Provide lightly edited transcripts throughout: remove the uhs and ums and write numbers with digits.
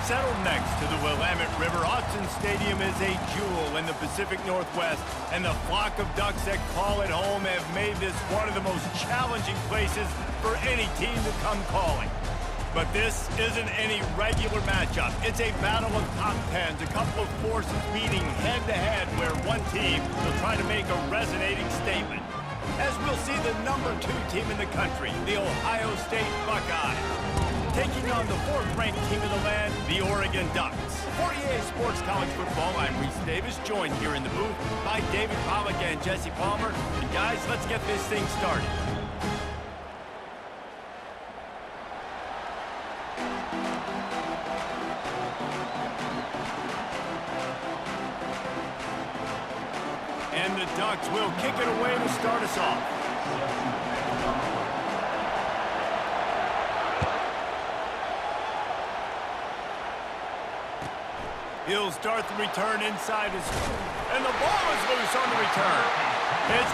Settled next to the Willamette River, Autzen Stadium is a jewel in the Pacific Northwest, and the flock of Ducks that call it home have made this one of the most challenging places for any team to come calling. But this isn't any regular matchup. It's a battle of top tens, a couple of forces meeting head-to-head where one team will try to make a resonating statement. As we'll see the #2 team in the country, the Ohio State Buckeyes, taking on the 4th-ranked team in the land, the Oregon Ducks. For EA Sports College Football, I'm Reese Davis, joined here in the booth by David Pollack and Jesse Palmer. And guys, let's get this thing started. And the Ducks will kick it away to start us off. He'll start the return inside his... And the ball is loose on the return. It's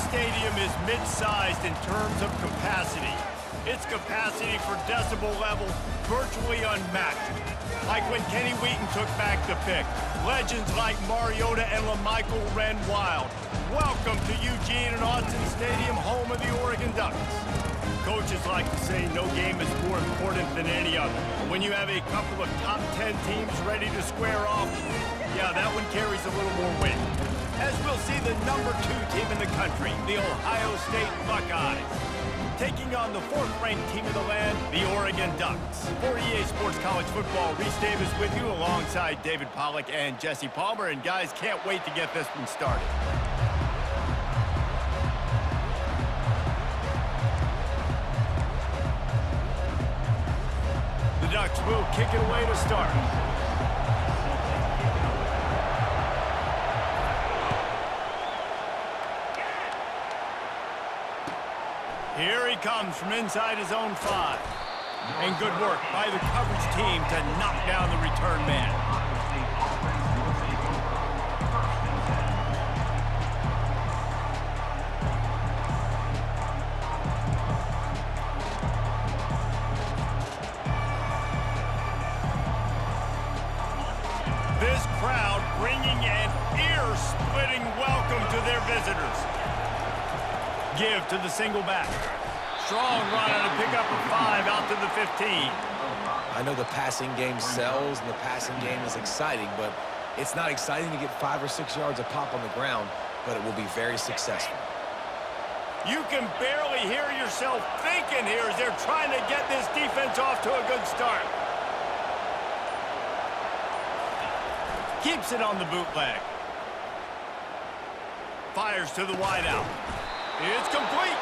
Stadium is mid-sized in terms of capacity. Its capacity for decibel level virtually unmatched. Like when Kenny Wheaton took back the pick. Legends like Mariota and LaMichael ran wild. Welcome to Eugene and Autzen Stadium, home of the Oregon Ducks. Coaches like to say no game is more important than any other. But when you have a couple of top 10 teams ready to square off, yeah, that one carries a little more weight. As we'll see the #2 team in the country, the Ohio State Buckeyes, taking on the 4th-ranked team in the land, the Oregon Ducks. For EA Sports College Football, Reese Davis with you alongside David Pollack and Jesse Palmer. And guys, can't wait to get this one started. Ducks will kick it away to start. Here he comes from inside his own 5. And good work by the coverage team to knock down the return man. This crowd bringing an ear-splitting welcome to their visitors. Give to the single back. Strong run on a pickup of 5 out to the 15. I know the passing game sells and the passing game is exciting, but it's not exciting to get 5 or 6 yards of pop on the ground, but it will be very successful. You can barely hear yourself thinking here as they're trying to get this defense off to a good start. Keeps it on the bootleg. Fires to the wideout. It's complete.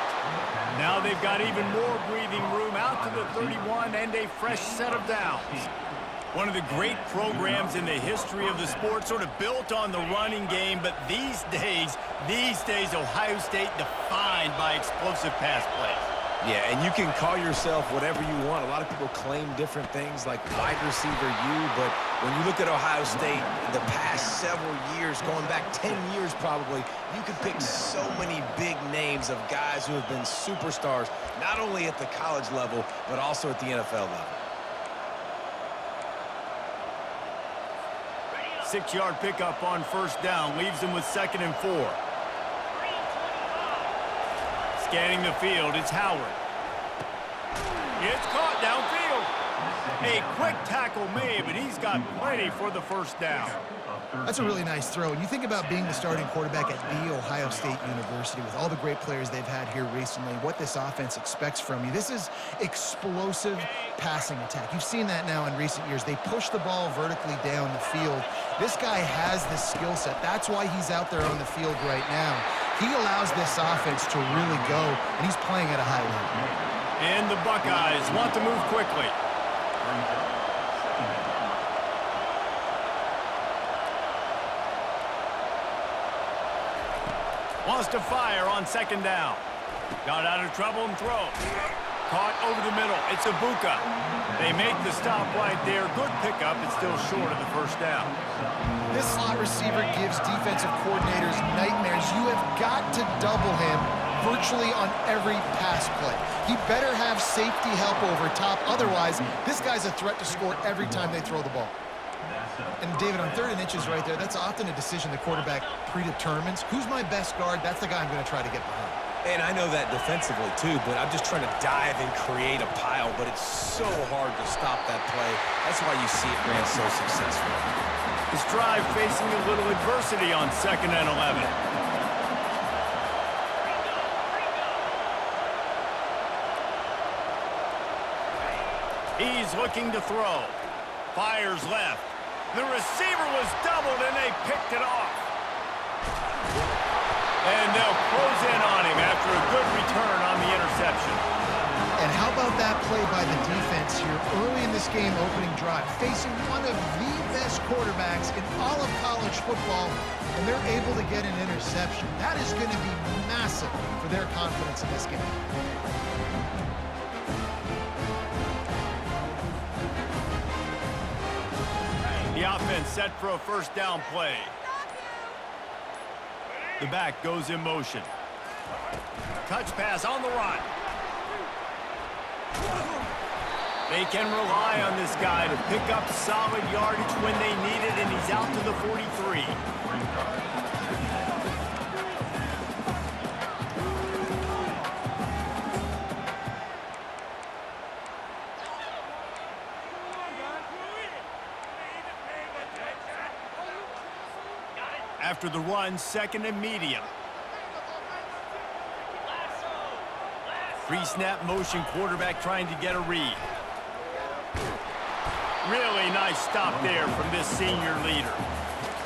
Now they've got even more breathing room out to the 31 and a fresh set of downs. One of the great programs in the history of the sport, sort of built on the running game, but these days, Ohio State defined by explosive pass plays. Yeah, and you can call yourself whatever you want. A lot of people claim different things like wide receiver U, but when you look at Ohio State the past several years, going back 10 years probably, you can pick so many big names of guys who have been superstars, not only at the college level, but also at the NFL level. 6-yard pickup on first down leaves them with 2nd and 4. Scanning the field, it's Howard. It's caught downfield. A quick tackle made, but he's got plenty for the first down. That's a really nice throw. And you think about being the starting quarterback at The Ohio State University with all the great players they've had here recently, what this offense expects from you. This is explosive passing attack. You've seen that now in recent years. They push the ball vertically down the field. This guy has the skill set. That's why he's out there on the field right now. He allows this offense to really go, and he's playing at a high level. And the Buckeyes want to move quickly. Wants to fire on 2nd down. Got out of trouble and throws. Caught over the middle. It's Ibuka. They make the stop right there. Good pickup. It's still short of the first down. This slot receiver gives defensive coordinators nightmares. You have got to double him virtually on every pass play. He better have safety help over top. Otherwise, this guy's a threat to score every time they throw the ball. And David, on 3rd and inches right there, that's often a decision the quarterback predetermines. Who's my best guard? That's the guy I'm going to try to get behind. And I know that defensively too, but I'm just trying to dive and create a pile, but it's so hard to stop that play. That's why you see it ran so successful. This drive facing a little adversity on 2nd and 11. He's looking to throw. Fires left. The receiver was doubled and they picked it off. And they'll close in on him after a good return on the interception. And how about that play by the defense here early in this game opening drive, facing one of the best quarterbacks in all of college football, and they're able to get an interception. That is going to be massive for their confidence in this game. The offense set for a first down play. The back goes in motion. Touch pass on the run. They can rely on this guy to pick up solid yardage when they need it, and he's out to the 43. After the run, 2nd and medium. Pre-snap motion, quarterback trying to get a read. Really nice stop there from this senior leader.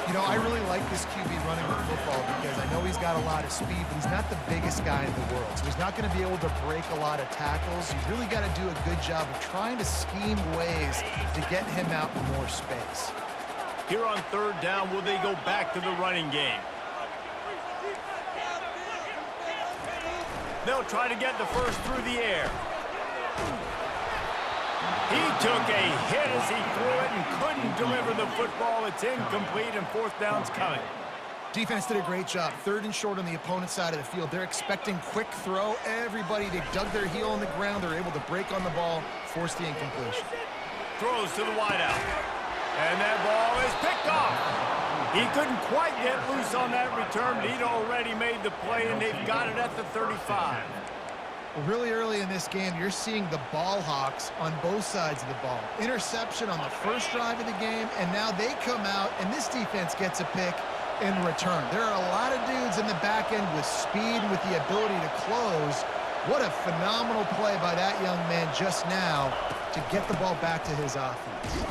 You know, I really like this QB running the football because I know he's got a lot of speed, but he's not the biggest guy in the world. So he's not going to be able to break a lot of tackles. You really got to do a good job of trying to scheme ways to get him out in more space. Here on third down, will they go back to the running game? They'll try to get the first through the air. He took a hit as he threw it and couldn't deliver the football. It's incomplete, and fourth down's coming. Defense did a great job. Third and short on the opponent's side of the field. They're expecting quick throw. Everybody, they dug their heel on the ground. They're able to break on the ball, force the incompletion. Throws to the wideout. And that ball is picked off. He couldn't quite get loose on that return, but he'd already made the play, and they've got it at the 35. Well, really early in this game, you're seeing the ball hawks on both sides of the ball. Interception on the first drive of the game, and now they come out, and this defense gets a pick in return. There are a lot of dudes in the back end with speed and with the ability to close. What a phenomenal play by that young man just now to get the ball back to his offense.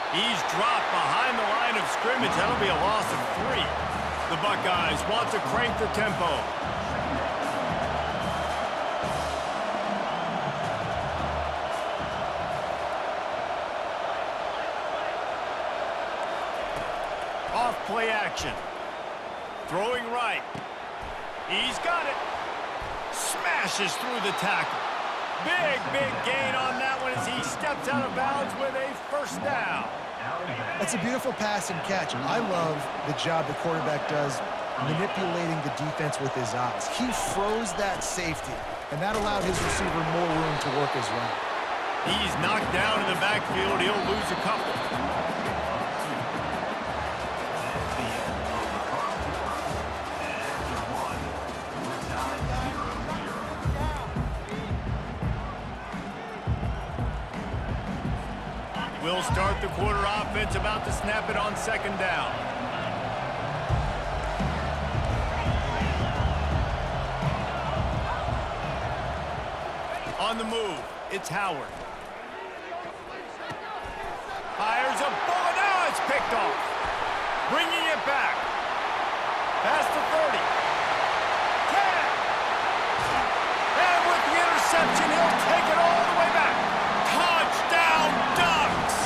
He's dropped behind the line of scrimmage. That'll be a loss of 3. The Buckeyes want to crank the tempo. Off play action. Throwing right. He's got it. Smashes through the tackle. Big gain on that one as he steps out of bounds with a first down. That's a beautiful pass and catch. I love the job the quarterback does manipulating the defense with his eyes. He froze that safety, and that allowed his receiver more room to work his route. He's knocked down in the backfield. He'll lose a couple. We'll start the quarter offense, about to snap it on second down. On the move, it's Howard. Fires a bullet. Now it's picked off. Bringing it back. Past the 30. 10. And with the interception, he'll take it all the way back. Touchdown, Ducks!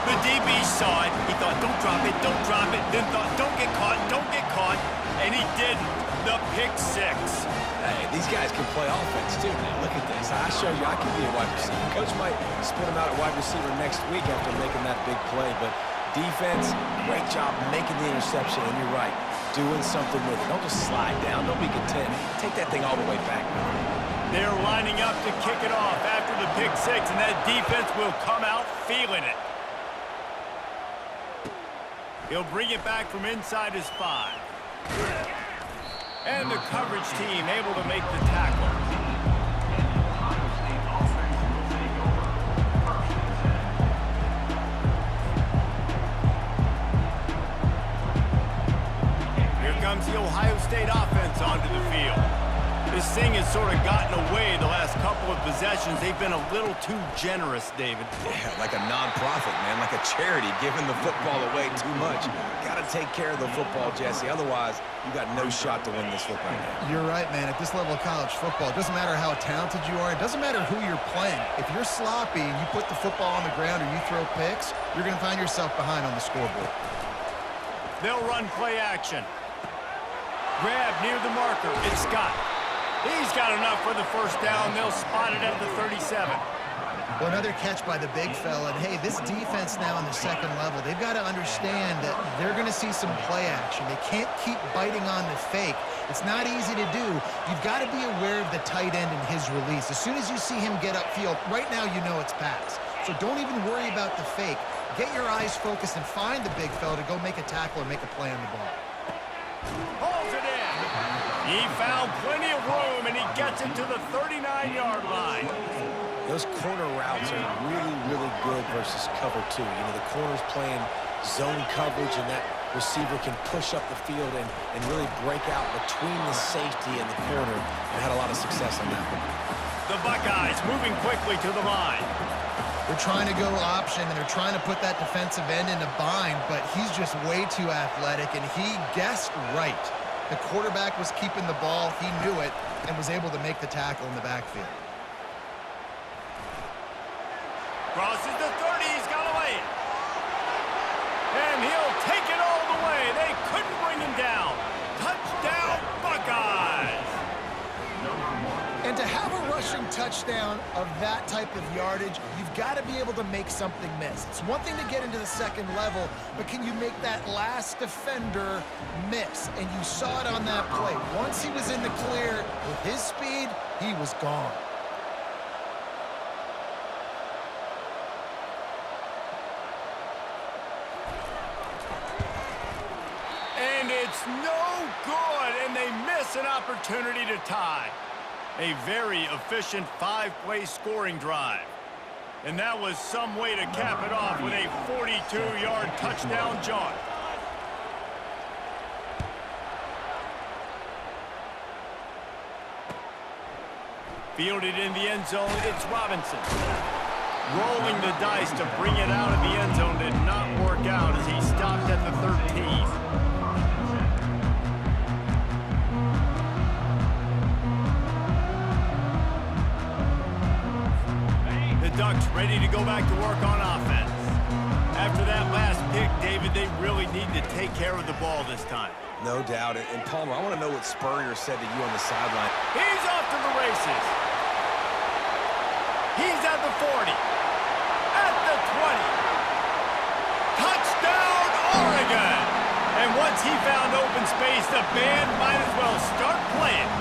The DB saw it. He thought, don't drop it, don't drop it. Then thought, don't get caught, don't get caught. And he didn't. The pick 6. Hey, these guys can play offense, too, man. Look at this. I show you I can be a wide receiver. Coach might split him out at wide receiver next week after making that big play. But defense, great job making the interception. And you're right, doing something with it. Don't just slide down. Don't be content. Take that thing all the way back. They're lining up to kick it off after the pick 6, and that defense will come out feeling it. He'll bring it back from inside his 5. And the coverage team able to make the tackle. Here comes the Ohio State offense onto the field. This thing has sort of gotten away the last couple of possessions. They've been a little too generous, David. Yeah, like a non-profit, man, like a charity, giving the football away too much. Got to take care of the football, Jesse. Otherwise, you got no shot to win this football game. You're right, man. At this level of college football, it doesn't matter how talented you are. It doesn't matter who you're playing. If you're sloppy and you put the football on the ground or you throw picks, you're going to find yourself behind on the scoreboard. They'll run play action. Grab near the marker. It's Scott. He's got enough for the first down. They'll spot it at the 37. Well, another catch by the big fella. And, hey, this defense now on the second level, they've got to understand that they're going to see some play action. They can't keep biting on the fake. It's not easy to do. You've got to be aware of the tight end and his release. As soon as you see him get upfield, right now you know it's pass. So don't even worry about the fake. Get your eyes focused and find the big fella to go make a tackle or make a play on the ball. Holds it in. He found plenty of room, and he gets it to the 39-yard line. Those corner routes are really, really good versus cover 2. You know, the corner's playing zone coverage, and that receiver can push up the field and really break out between the safety and the corner, and had a lot of success on that one. The Buckeyes moving quickly to the line. They're trying to go option, and they're trying to put that defensive end in a bind, but he's just way too athletic, and he guessed right. The quarterback was keeping the ball. He knew it and was able to make the tackle in the backfield. Crosses the 30. He's got away. And he'll take it all the way. They couldn't bring him down. Touchdown, Buckeyes. And to have a rushing touchdown of that type of yardage, you've got to be able to make something miss. It's one thing to get into the second level, but can you make that last defender miss? And you saw it on that play. Once he was in the clear with his speed, he was gone. And it's no good, and they miss an opportunity to tie. A very efficient 5-play scoring drive. And that was some way to cap it off with a 42-yard touchdown jaunt. Fielded in the end zone, it's Robinson. Rolling the dice to bring it out of the end zone did not work out as he stopped at the 13. Ducks ready to go back to work on offense. After that last pick, David, they really need to take care of the ball this time. No doubt. And Palmer, I want to know what Spurrier said to you on the sideline. He's off to the races. He's at the 40. At the 20. Touchdown, Oregon! And once he found open space, the band might as well start playing.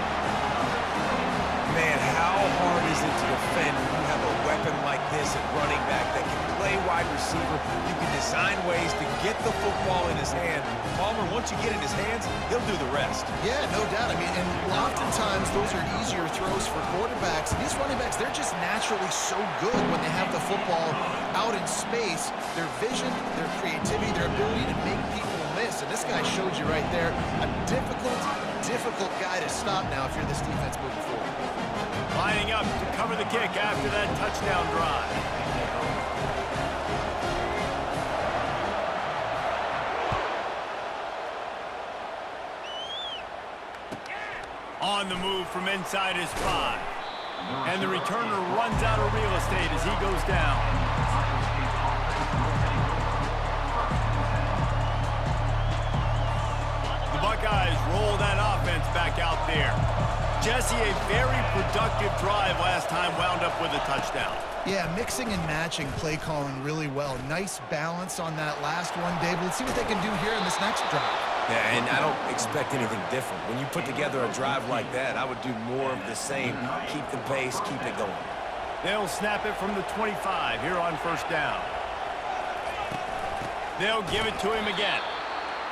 Man, how hard is it to defend when you have a weapon like this at running back that can play wide receiver? You can design ways to get the football in his hand. Palmer, once you get in his hands, he'll do the rest. Yeah, no doubt. I mean, and oftentimes those are easier throws for quarterbacks. And these running backs, they're just naturally so good when they have the football out in space. Their vision, their creativity, their ability to make people miss. And this guy showed you right there, a difficult guy to stop now if you're this defense moving forward. Lining up to cover the kick after that touchdown drive. On the move from inside his 5. And the returner runs out of real estate as he goes down. The Buckeyes roll that offense back out there. Jesse, a very productive drive last time wound up with a touchdown. Yeah, mixing and matching play calling really well. Nice balance on that last one, David. Let's see what they can do here in this next drive. Yeah, and I don't expect anything different. When you put together a drive like that, I would do more of the same. Keep the pace, keep it going. They'll snap it from the 25 here on first down. They'll give it to him again.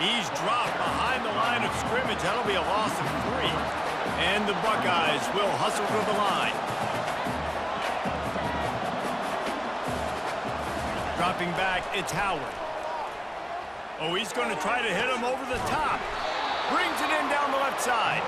He's dropped behind the line of scrimmage. That'll be a loss of 3. And the Buckeyes will hustle to the line. Dropping back, it's Howard. Oh, he's going to try to hit him over the top. Brings it in down the left side.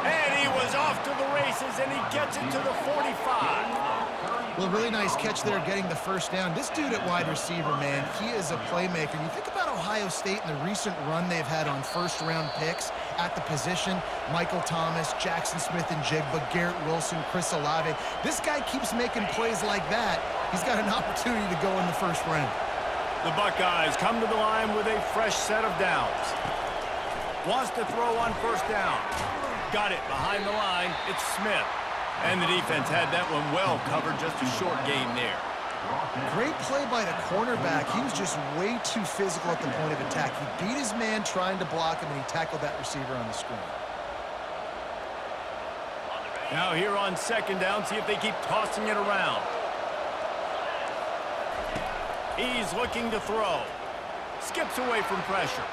And he was off to the races, and he gets it to the 45. Well, really nice catch there getting the first down. This dude at wide receiver, man, he is a playmaker. You think about Ohio State and the recent run they've had on first-round picks at the position. Michael Thomas, Jackson Smith-Njigba, Garrett Wilson, Chris Olave. This guy keeps making plays like that. He's got an opportunity to go in the first round. The Buckeyes come to the line with a fresh set of downs. Wants to throw on first down. Got it behind the line. It's Smith. And the defense had that one well covered, just a short gain there. Great play by the cornerback. He was just way too physical at the point of attack. He beat his man trying to block him, and he tackled that receiver on the screen. Now here on second down, see if they keep tossing it around. He's looking to throw. Skips away from pressure.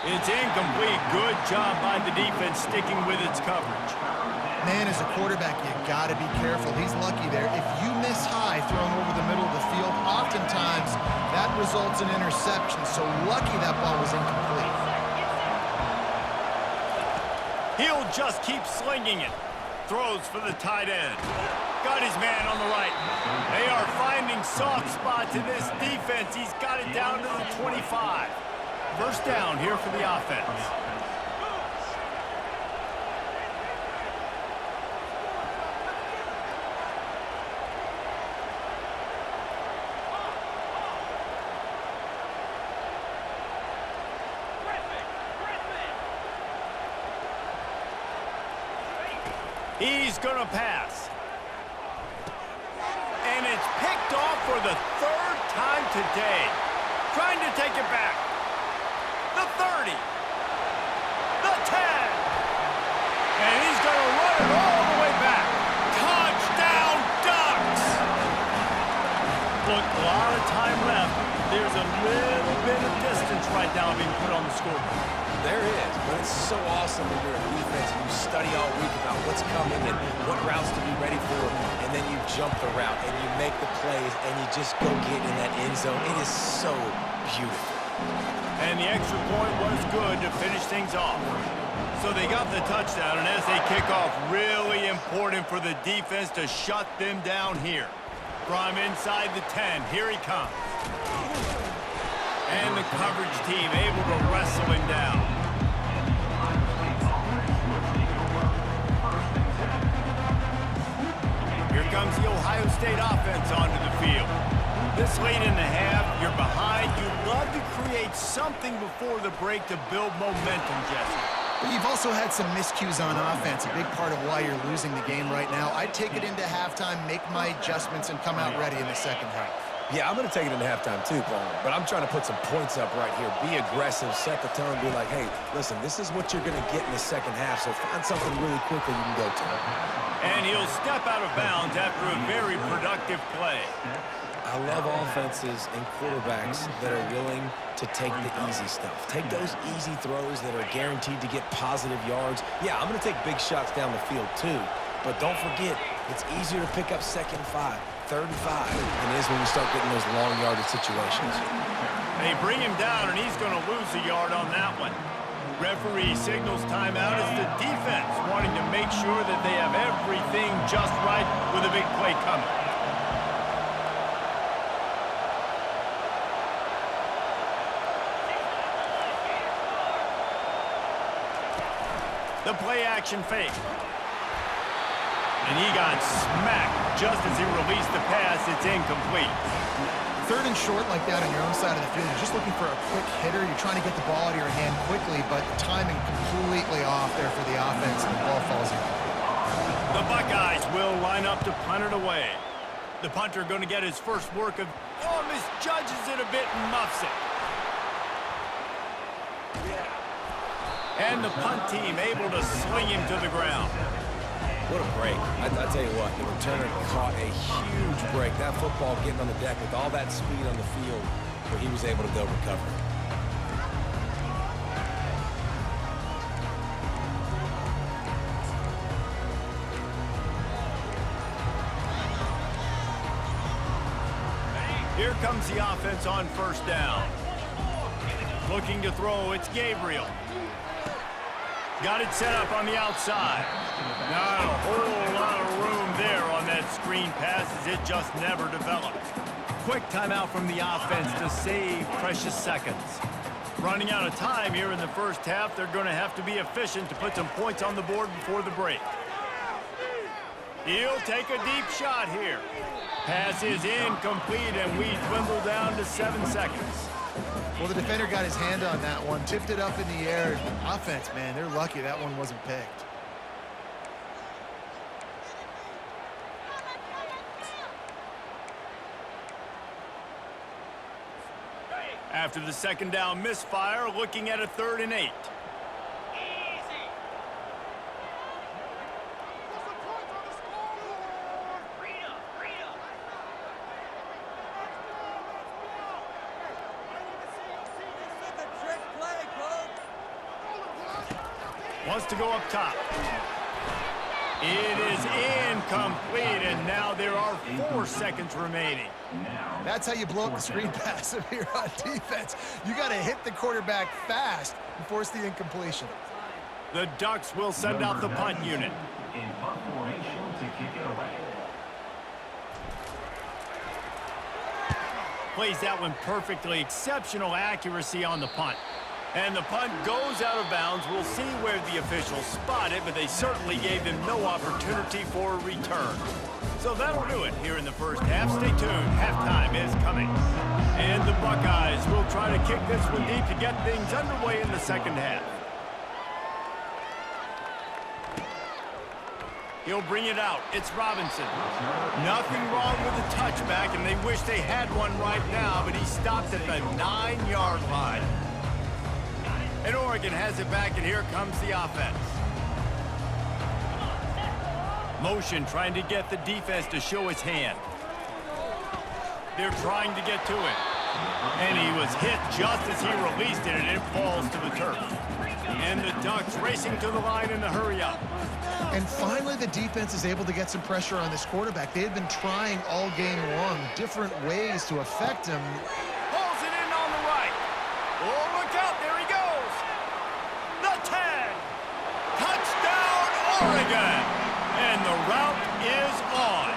It's incomplete. Good job by the defense sticking with its coverage. Man, as a quarterback, you got to be careful. He's lucky there. If you miss high thrown over the middle of the field, oftentimes that results in interception. So lucky that ball was incomplete. He'll just keep slinging it. Throws for the tight end. Got his man on the right. They are finding soft spots in this defense. He's got it down to the 25. First down here for the offense. He's going to pass. And it's picked off for the third time today. Trying to take it back. The 30. The 10. And he's going to run it all the way back. Touchdown, Ducks! Look, a lot of time left. There's a little bit of distance right now being put on the scoreboard. There is, but it's so awesome when you're a defense and you study all week about what's coming and what routes to be ready for, and then you jump the route and you make the plays and you just go get in that end zone. It is so beautiful. And the extra point was good to finish things off. So they got the touchdown, and as they kick off, really important for the defense to shut them down here. From inside the 10, here he comes. And the coverage team able to wrestle him down. Here comes the Ohio State offense onto the field. This late in the half, you're behind. You'd love to create something before the break to build momentum, Jesse. But you've also had some miscues on offense, a big part of why you're losing the game right now. I'd take it into halftime, make my adjustments, and come out ready in the second half. Yeah, I'm going to take it into halftime too, Paul. But I'm trying to put some points up right here. Be aggressive, set the tone, be like, hey, listen, this is what you're going to get in the second half, so find something really quickly you can go to. And he'll step out of bounds after a very productive play. I love offenses and quarterbacks that are willing to take the easy stuff. Take those easy throws that are guaranteed to get positive yards. Yeah, I'm going to take big shots down the field too. But don't forget, it's easier to pick up 2nd and 5, 3rd and 5 than it is when you start getting those long yardage situations. They bring him down, and he's going to lose a yard on that one. Referee signals timeout as the defense wanting to make sure that they have everything just right with a big play coming. The play-action fake. And he got smacked just as he released the pass. It's incomplete. 3rd and short like that on your own side of the field, you're just looking for a quick hitter. You're trying to get the ball out of your hand quickly, but the timing completely off there for the offense, and the ball falls in. The Buckeyes will line up to punt it away. The punter going to get his first work of... Oh, misjudges it a bit and muffs it. And the punt team able to sling him to the ground. What a break. I tell you what, the returner caught a huge break. That football getting on the deck with all that speed on the field, but he was able to go recover. Here comes the offense on first down. Looking to throw, it's Gabriel. Got it set up on the outside. Not a whole lot of room there on that screen pass as it just never developed. Quick timeout from the offense to save precious seconds. Running out of time here in the first half, they're going to have to be efficient to put some points on the board before the break. He'll take a deep shot here. Pass is incomplete, and we dwindle down to 7 seconds. Well, the defender got his hand on that one, tipped it up in the air. Offense, man, they're lucky that one wasn't picked. After the second down misfire, looking at a 3rd and 8. Wants to go up top. It is incomplete, and now there are 4 seconds remaining. That's how you blow up the screen pass if you're on defense. You got to hit the quarterback fast and force the incompletion. The Ducks will send out the punt unit. In punt formation to kick it away. plays that one perfectly. Exceptional accuracy on the punt. And the punt goes out of bounds. We'll see where the officials spot it, but they certainly gave him no opportunity for a return. So that'll do it here in the first half. Stay tuned. Halftime is coming. And the Buckeyes will try to kick this one deep to get things underway in the second half. He'll bring it out. It's Robinson. Nothing wrong with the touchback, and they wish they had one right now, but he stopped at the 9-yard line. And Oregon has it back, and here comes the offense. Motion trying to get the defense to show his hand. They're trying to get to it. And he was hit just as he released it, and it falls to the turf. And the Ducks racing to the line in the hurry-up. And finally, the defense is able to get some pressure on this quarterback. They had been trying all game long different ways to affect him. Pulls it in on the right. Oh, look out. There he goes. The 10. Touchdown, Oregon. And the route is on.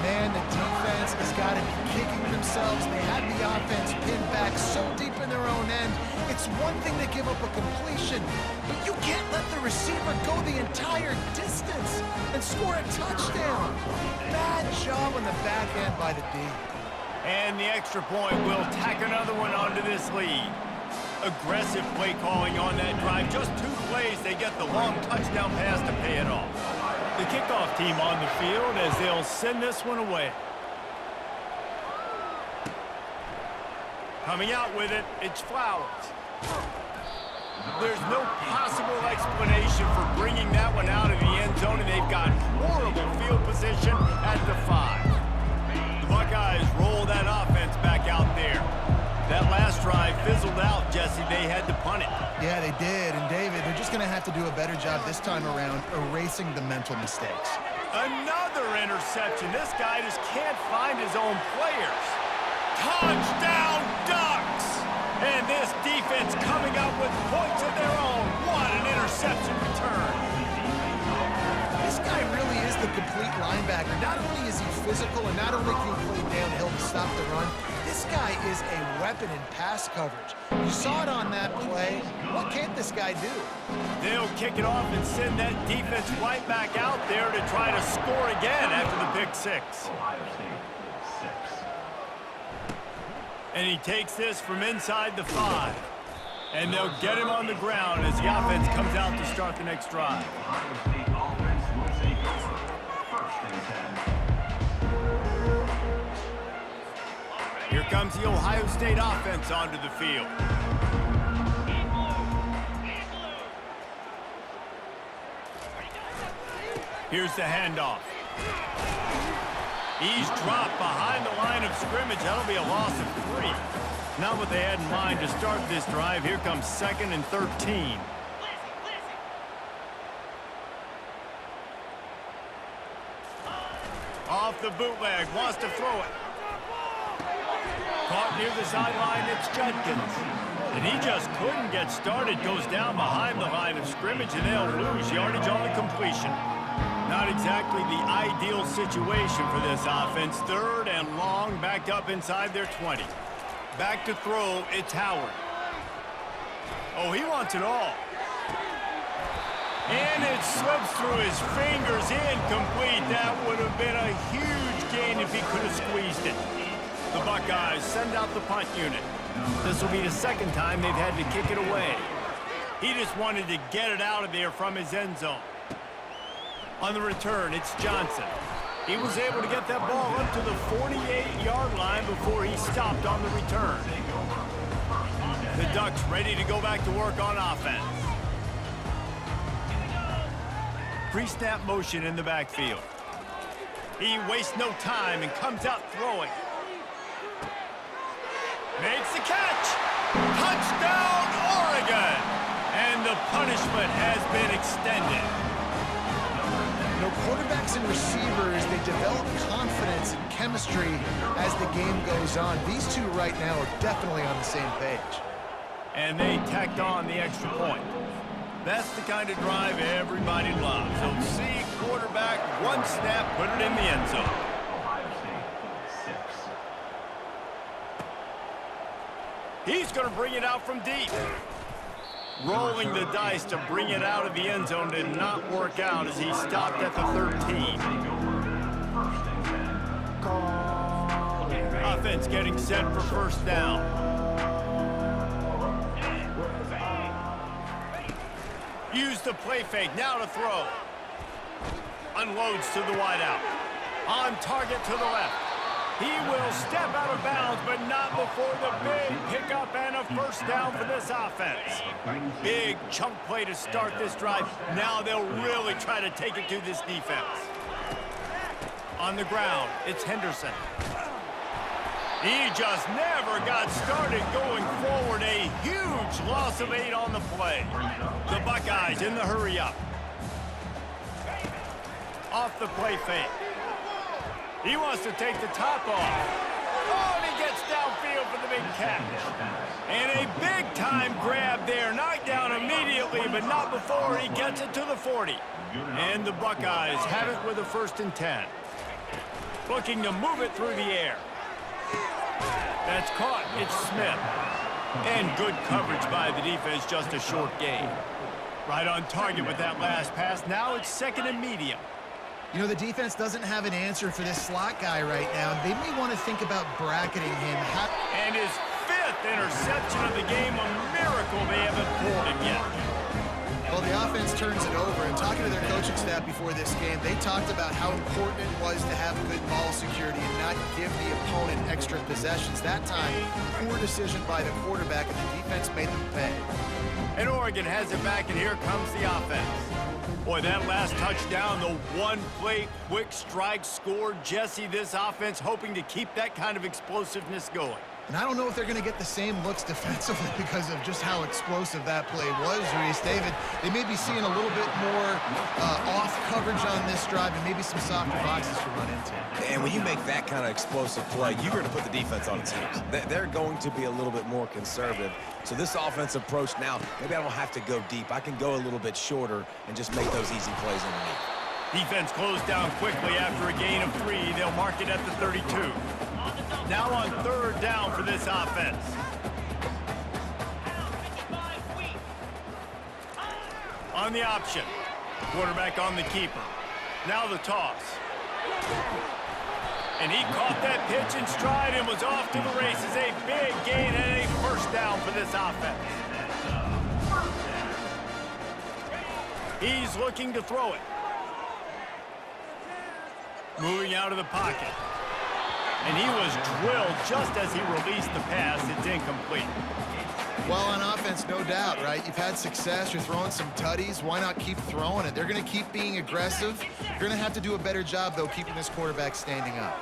Man, the defense has got to be kicking themselves. They had the offense pinned back so deep in their own end. It's one thing to give up a completion, but you can't let the receiver go the entire distance and score a touchdown. Bad job on the back end by the D. And the extra point will tack another one onto this lead. Aggressive play calling on that drive. Just 2 plays, they get the long touchdown pass to pay it off. The kickoff team on the field as they'll send this one away. Coming out with it, it's Flowers. There's no possible explanation for bringing that one out of the end zone, and they've got horrible field position at the 5. The Buckeyes roll that offense back out there. That last drive fizzled out, Jesse. They had to punt it. Yeah, they did. And, David, they're just going to have to do a better job this time around erasing the mental mistakes. Another interception. This guy just can't find his own players. Touchdown, Ducks! And this defense coming up with points of their own. What an interception return. This guy really is the complete linebacker. Not only is he physical and not only can he play downhill to stop the run, this guy is a weapon in pass coverage. You saw it on that play. What can't this guy do? They'll kick it off and send that defense right back out there to try to score again after the pick 6. And he takes this from inside the 5. And they'll get him on the ground as the offense comes out to start the next drive. Here comes the Ohio State offense onto the field. Here's the handoff. He's dropped behind the line of scrimmage. That'll be a loss of 3. Not what they had in mind to start this drive. Here comes 2nd and 13. Off the bootleg, wants to throw it. Caught near the sideline, it's Judkins. And he just couldn't get started. Goes down behind the line of scrimmage, and they'll lose yardage on the completion. Not exactly the ideal situation for this offense. 3rd and long, backed up inside their 20. Back to throw, it's Howard. Oh, he wants it all. And it slips through his fingers, incomplete. That would have been a huge gain if he could have squeezed it. The Buckeyes send out the punt unit. This will be the 2nd time they've had to kick it away. He just wanted to get it out of there from his end zone. On the return, it's Johnson. He was able to get that ball up to the 48-yard line before he stopped on the return. The Ducks ready to go back to work on offense. Pre-snap motion in the backfield. He wastes no time and comes out throwing. Makes the catch. Touchdown, Oregon! And the punishment has been extended. You know, quarterbacks and receivers, they develop confidence and chemistry as the game goes on. These two right now are definitely on the same page. And they tacked on the extra point. That's the kind of drive everybody loves. So see quarterback, one snap, put it in the end zone. He's going to bring it out from deep. Rolling the dice to bring it out of the end zone did not work out as he stopped at the 13. Offense getting set for first down. Use the play fake, now to throw. Unloads to the wideout. On target to the left. He will step out of bounds, but not before the big pickup and a first down for this offense. Big chunk play to start this drive. Now they'll really try to take it to this defense. On the ground, it's Henderson. He just never got started going forward. A huge loss of 8 on the play. The Buckeyes in the hurry up. Off the play fake. He wants to take the top off. Oh, and he gets downfield for the big catch. And a big-time grab there. Knocked down immediately, but not before he gets it to the 40. And the Buckeyes have it with a 1st and 10. Looking to move it through the air. That's caught. It's Smith. And good coverage by the defense, just a short gain. Right on target with that last pass. Now it's 2nd and medium. You know, the defense doesn't have an answer for this slot guy right now. They may want to think about bracketing him. And his 5th interception of the game, a miracle they haven't pulled him yet. Well, the offense turns it over, and talking to their coaching staff before this game, they talked about how important it was to have good ball security and not give the opponent extra possessions. That time, poor decision by the quarterback, and the defense made them pay. And Oregon has it back, and here comes the offense. Boy, that last touchdown, the one-play quick strike score. Jesse, this offense hoping to keep that kind of explosiveness going. And I don't know if they're going to get the same looks defensively because of just how explosive that play was, Reese. David, they may be seeing a little bit more off coverage on this drive and maybe some softer boxes to run into. And when you make that kind of explosive play, you're going to put the defense on its heels. They're going to be a little bit more conservative. So this offensive approach now, maybe I don't have to go deep. I can go a little bit shorter and just make those easy plays underneath. Defense closed down quickly after a gain of 3. They'll mark it at the 32. Now on 3rd down for this offense. On the option. Quarterback on the keeper. Now the toss. And he caught that pitch in stride and was off to the races. A big gain and a first down for this offense. He's looking to throw it. Moving out of the pocket. And he was drilled just as he released the pass. It's incomplete. Well, on offense, no doubt, right? You've had success. You're throwing some tutties. Why not keep throwing it? They're going to keep being aggressive. You're going to have to do a better job, though, keeping this quarterback standing up.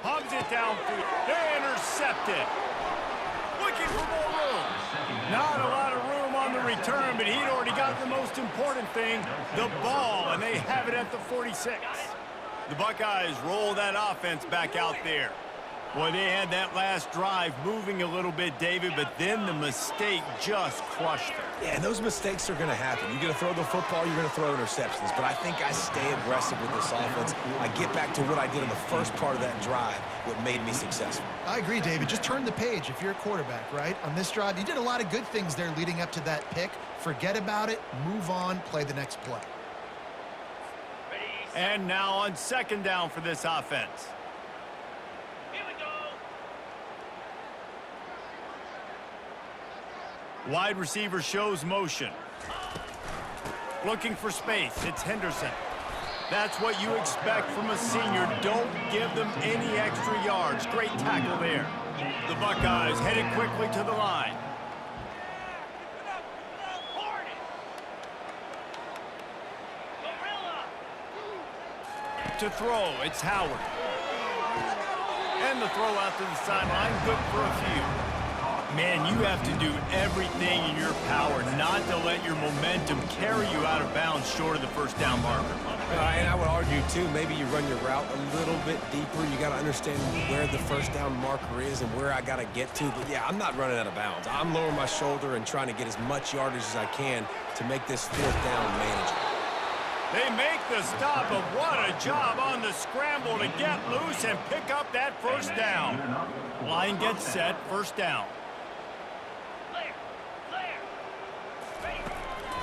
Hogs it downfield. They intercept it. Looking for more room. Not a lot of room on the return, but he'd already got the most important thing, the ball, and they have it at the 46. The Buckeyes roll that offense back out there. Boy, they had that last drive moving a little bit, David, but then the mistake just crushed them. Yeah, and those mistakes are going to happen. You're going to throw the football, you're going to throw interceptions. But I think I stay aggressive with this offense. I get back to what I did in the first part of that drive, what made me successful. I agree, David. Just turn the page if you're a quarterback, right? On this drive, you did a lot of good things there leading up to that pick. Forget about it, move on, play the next play. And now on 2nd down for this offense. Here we go. Wide receiver shows motion. Looking for space. It's Henderson. That's what you expect from a senior. Don't give them any extra yards. Great tackle there. The Buckeyes headed quickly to the line. To throw, it's Howard. And the throw out to the sideline, good for a few. Man, you have to do everything in your power not to let your momentum carry you out of bounds short of the first down marker. And I would argue, too, maybe you run your route a little bit deeper. You got to understand where the first down marker is and where I got to get to. But, yeah, I'm not running out of bounds. I'm lowering my shoulder and trying to get as much yardage as I can to make this 4th down manageable. They make the stop, but what a job on the scramble to get loose and pick up that first down. Line gets set, first down.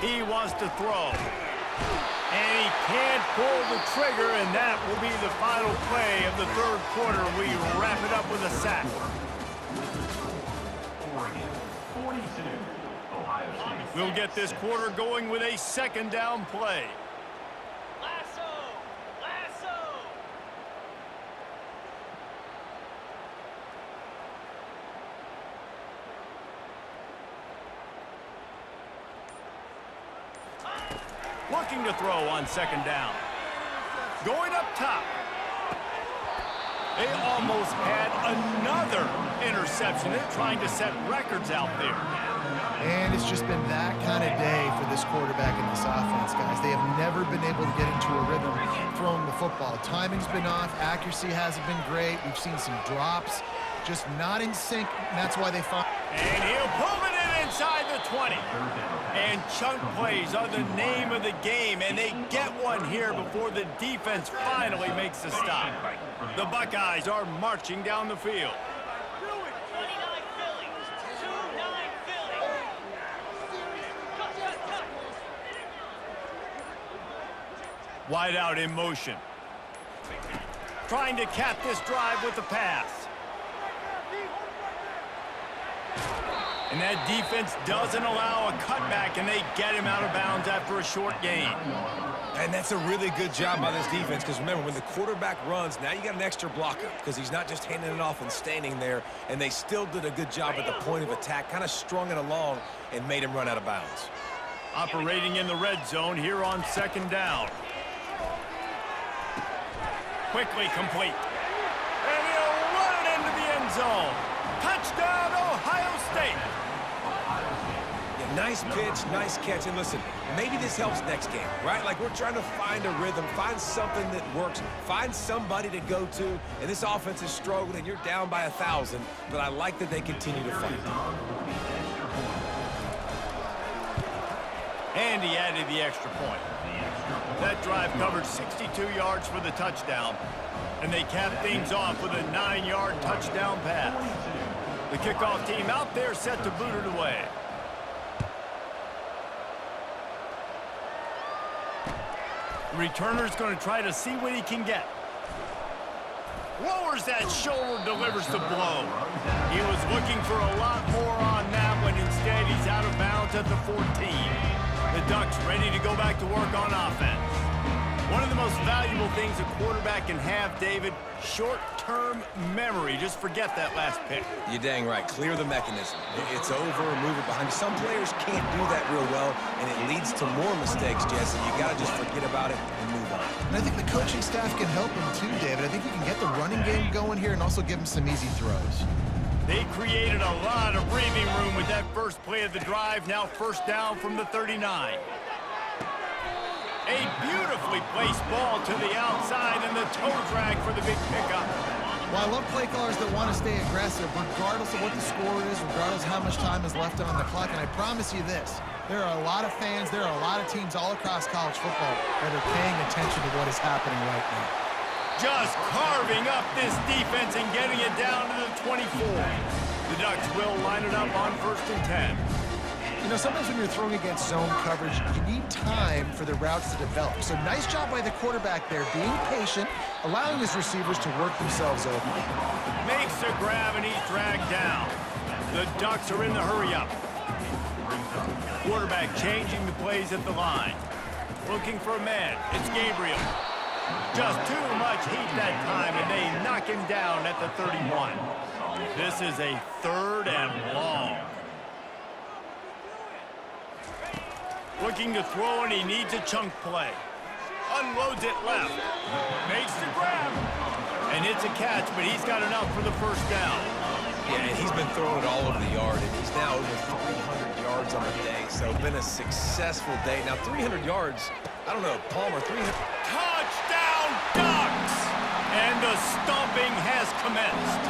He wants to throw. And he can't pull the trigger, and that will be the final play of the third quarter. We wrap it up with a sack. We'll get this quarter going with a second down play. Looking to throw on second down. Going up top. They almost had another interception. They're trying to set records out there. And it's just been that kind of day for this quarterback in this offense, guys. They have never been able to get into a rhythm throwing the football. Timing's been off. Accuracy hasn't been great. We've seen some drops. Just not in sync, and that's why they find... And he'll pull it in inside the 20. And chunk plays are the name of the game, and they get one here before the defense finally makes a stop. The Buckeyes are marching down the field. Wide out in motion. Trying to cap this drive with the pass. And that defense doesn't allow a cutback, and they get him out of bounds after a short gain. And that's a really good job by this defense, because remember, when the quarterback runs, now you got an extra blocker, because he's not just handing it off and standing there, and they still did a good job at the point of attack, kind of strung it along and made him run out of bounds. Operating in the red zone here on second down. Quickly complete. And he'll run it into the end zone. Touchdown, Ohio State. Yeah, nice pitch, nice catch. And listen, maybe this helps next game, right? Like, we're trying to find a rhythm, find something that works, find somebody to go to. And this offense is struggling. You're down by 1,000, but I like that they continue to fight. And he added the extra point. That drive covered 62 yards for the touchdown, and they capped things off with a 9-yard touchdown pass. The kickoff team out there set to boot it away. The returner's going to try to see what he can get. Lowers that shoulder, delivers the blow. He was looking for a lot more on that one. Instead, he's out of bounds at the 14. The Ducks ready to go back to work on offense. One of the most valuable things a quarterback can have, David, short-term memory. Just forget that last pick. You're dang right. Clear the mechanism. It's over, move it behind. Some players can't do that real well, and it leads to more mistakes, Jesse. You got to just forget about it and move on. And I think the coaching staff can help him too, David. I think you can get the running game going here and also give him some easy throws. They created a lot of breathing room with that first play of the drive. Now first down from the 39. A beautifully placed ball to the outside, and the toe drag for the big pickup. Well, I love play callers that want to stay aggressive, regardless of what the score is, regardless of how much time is left on the clock. And I promise you this, there are a lot of fans, there are a lot of teams all across college football that are paying attention to what is happening right now. Just carving up this defense and getting it down to the 24. The Ducks will line it up on 1st and 10. You know, sometimes when you're throwing against zone coverage, you need time for the routes to develop. So nice job by the quarterback there, being patient, allowing his receivers to work themselves open. Makes a grab, and he's dragged down. The Ducks are in the hurry-up. Quarterback changing the plays at the line. Looking for a man. It's Gabriel. Just too much heat that time, and they knock him down at the 31. This is a 3rd and long. Looking to throw, and he needs a chunk play. Unloads it left. Makes the grab. And it's a catch, but he's got enough for the first down. Yeah, and he's been throwing it all over the yard, and he's now over 300 yards on the day. So been a successful day. Now 300 yards, I don't know, Palmer, 300. Touchdown, Ducks! And the stomping has commenced.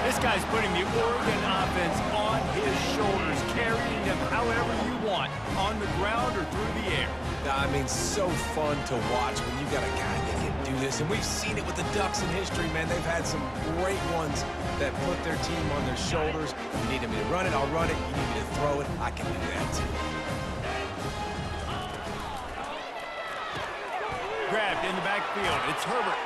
This guy's putting the Oregon offense on his shoulders, carrying them however you want, on the ground or through the air. I mean, so fun to watch when you got a guy that can do this. And we've seen it with the Ducks in history, man. They've had some great ones that put their team on their shoulders. You need me to run it, I'll run it. You need me to throw it, I can do that too. Grabbed in the backfield. It's Herbert.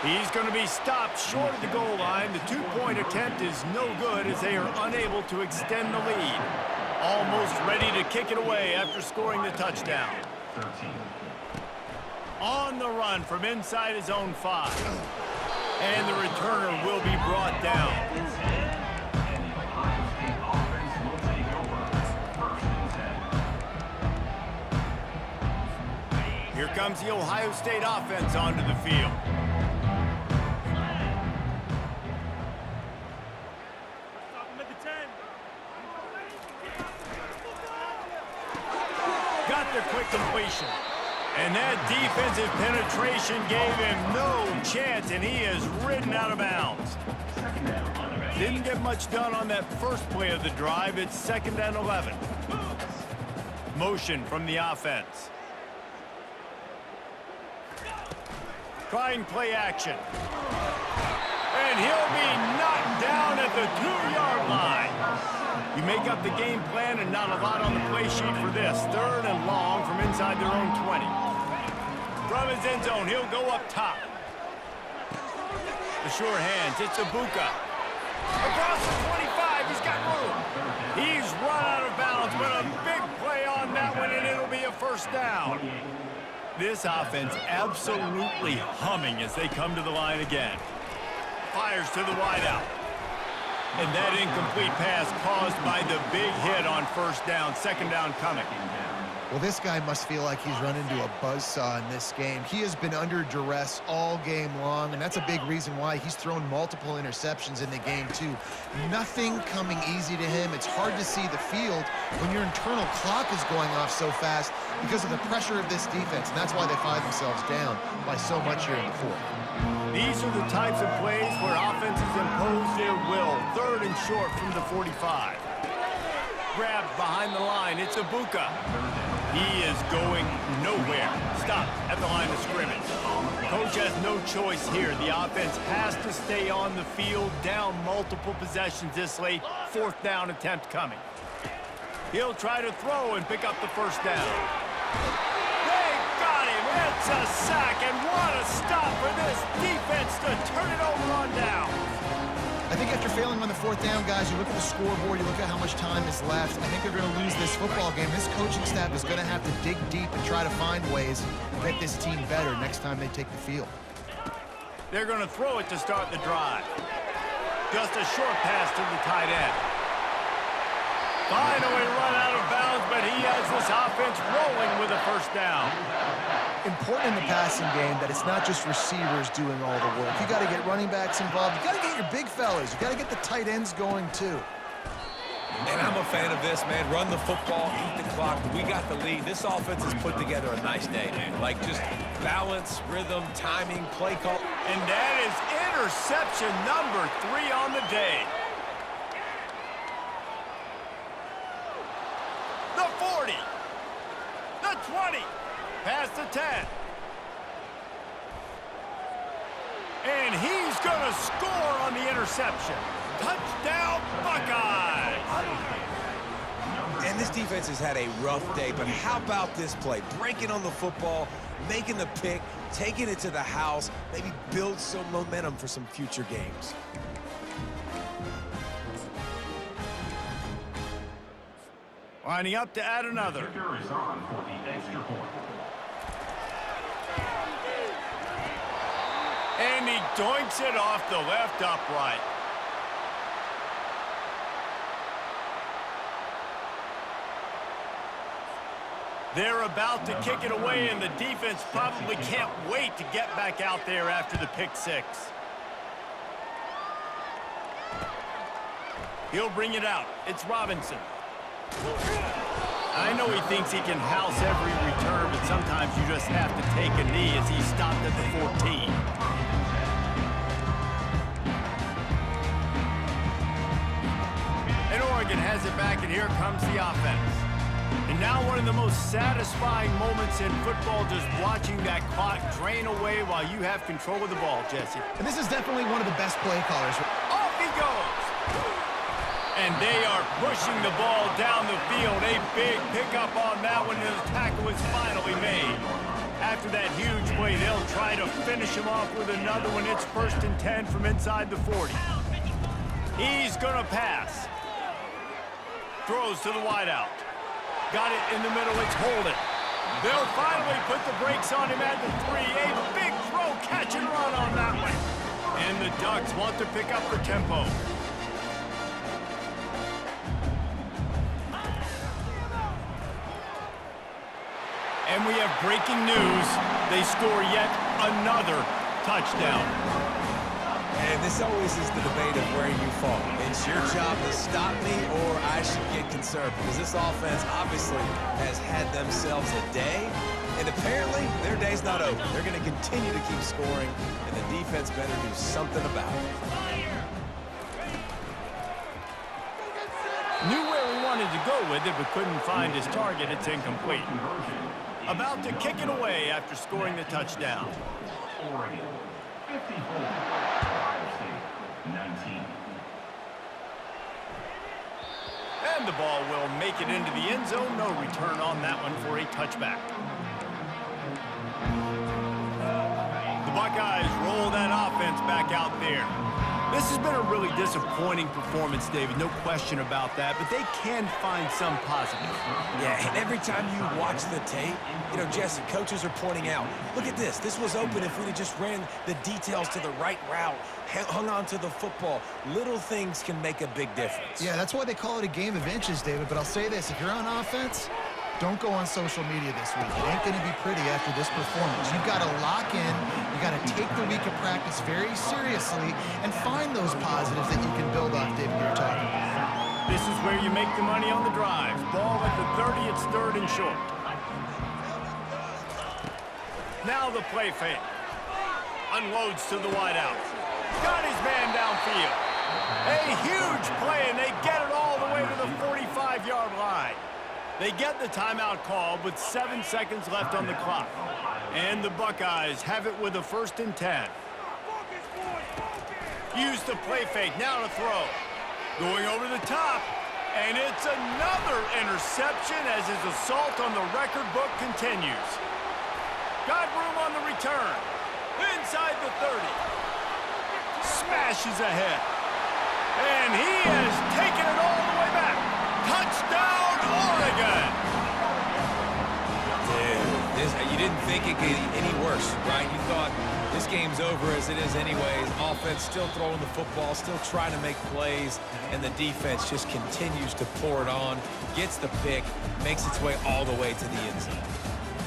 He's going to be stopped short of the goal line. The two-point attempt is no good as they are unable to extend the lead. Almost ready to kick it away after scoring the touchdown. On the run from inside his own 5. And the returner will be brought down. Here comes the Ohio State offense onto the field. Got the quick completion. And that defensive penetration gave him no chance, and he is ridden out of bounds. Didn't get much done on that first play of the drive. It's 2nd and 11. Motion from the offense. Trying play action. And he'll be knocked down at the 2-yard line. You make up the game plan and not a lot on the play sheet for this. 3rd and long from inside their own 20. From his end zone, he'll go up top. The sure hands, it's Ibuka. Across the 25, he's got room. He's run out of bounds, but a big play on that one, and it'll be a 1st down. This offense absolutely humming as they come to the line again. Fires to the wideout. And that incomplete pass caused by the big hit on 1st down. 2nd down coming. Well, this guy must feel like he's run into a buzzsaw in this game. He has been under duress all game long, and that's a big reason why he's thrown multiple interceptions in the game, too. Nothing coming easy to him. It's hard to see the field when your internal clock is going off so fast because of the pressure of this defense, and that's why they find themselves down by so much here in the 4th. These are the types of plays where offenses impose their will. 3rd and short from the 45. Grabbed behind the line. It's Ibuka. He is going nowhere. Stopped at the line of scrimmage. Coach has no choice here. The offense has to stay on the field, down multiple possessions this late. 4th down attempt coming. He'll try to throw and pick up the 1st down. They got him. It's a sack, and what a stop for this defense to turn it over on down. I think after failing on the 4th down, guys, you look at the scoreboard, you look at how much time is left. I think they're going to lose this football game. This coaching staff is going to have to dig deep and try to find ways to get this team better next time they take the field. They're going to throw it to start the drive. Just a short pass to the tight end. Finally run out of bounds, but he has this offense rolling with a 1st down. Important in the passing game that it's not just receivers doing all the work. You got to get running backs involved. You got to get your big fellas. You got to get the tight ends going too. And I'm a fan of this, man. Run the football, eat the clock. We got the lead. This offense has put together a nice day, man. Like just balance, rhythm, timing, play call. And that is interception number 3 on the day. The 40. The 20. Past the 10. And he's going to score on the interception. Touchdown, Buckeyes! And this defense has had a rough day, but how about this play? Breaking on the football, making the pick, taking it to the house, maybe build some momentum for some future games. Lining up to add another. And he doinks it off the left upright. They're about to kick it away, and the defense probably can't wait to get back out there after the pick 6. He'll bring it out. It's Robinson. I know he thinks he can house every return, but sometimes you just have to take a knee as he stopped at the 14. Oregon has it back, and here comes the offense. And now one of the most satisfying moments in football, just watching that clock drain away while you have control of the ball, Jesse. And this is definitely one of the best play callers. Off he goes! And they are pushing the ball down the field. A big pickup on that one, and the tackle is finally made. After that huge play, they'll try to finish him off with another one. It's 1st and 10 from inside the 40. He's going to pass. Throws to the wideout. Got it in the middle. It's Holden. They'll finally put the brakes on him at the 3. A big throw, catch and run on that one. And the Ducks want to pick up the tempo. And we have breaking news. They score yet another touchdown. And this always is the debate of where you fall. It's your job to stop me, or I should get concerned, because this offense obviously has had themselves a day, and apparently their day's not over. They're going to continue to keep scoring, and the defense better do something about it. Knew where we wanted to go with it, but couldn't find his target. It's incomplete. About to kick it away after scoring the touchdown. Oregon, 54. Ohio State, 19. And the ball will make it into the end zone. No return on that one for a touchback. The Buckeyes roll that offense back out there. This has been a really disappointing performance, David, no question about that, but they can find some positive. Yeah, and every time you watch the tape, you know, Jesse, coaches are pointing out, look at this. This was open if we'd have just ran the details to the right route, hung on to the football. Little things can make a big difference. Yeah, that's why they call it a game of inches, David. But I'll say this, if you're on offense, don't go on social media this week. It ain't going to be pretty after this performance. You've got to lock in. You got to take the week of practice very seriously and find those positives that you can build off, David, you were talking about. This is where you make the money on the drives. Ball at the 30, it's 3rd and short. Now the play fake. Unloads to the wideout. Got his man downfield. A huge play, and they get it all the way to the 45-yard line. They get the timeout called with 7 seconds left on the clock. And the Buckeyes have it with a 1st and 10. Use the play fake, now to throw. Going over the top, and it's another interception as his assault on the record book continues. Got room on the return. Inside the 30. Smashes ahead. And he has taken it all the way back. Touchdown, Oregon! Dude, you didn't think it could get any worse, right? You thought this game's over as it is anyways. Offense still throwing the football, still trying to make plays, and the defense just continues to pour it on, gets the pick, makes its way all the way to the end zone.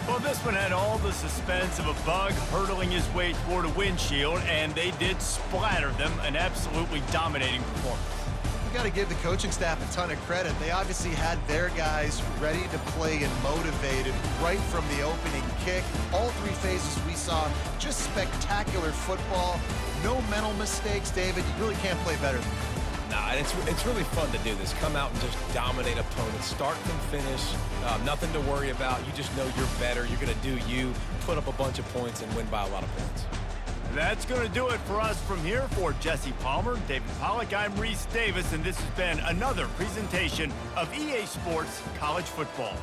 Well, this one had all the suspense of a bug hurtling his way toward a windshield, and they did splatter them. An absolutely dominating performance. You got to give the coaching staff a ton of credit. They obviously had their guys ready to play and motivated right from the opening kick. All 3 phases we saw, just spectacular football. No mental mistakes, David. You really can't play better than that. Nah, and it's really fun to do this. Come out and just dominate opponents, start from finish, nothing to worry about. You just know you're better. You're going to do you, put up a bunch of points, and win by a lot of points. That's going to do it for us from here. For Jesse Palmer, David Pollack, I'm Reese Davis, and this has been another presentation of EA Sports College Football.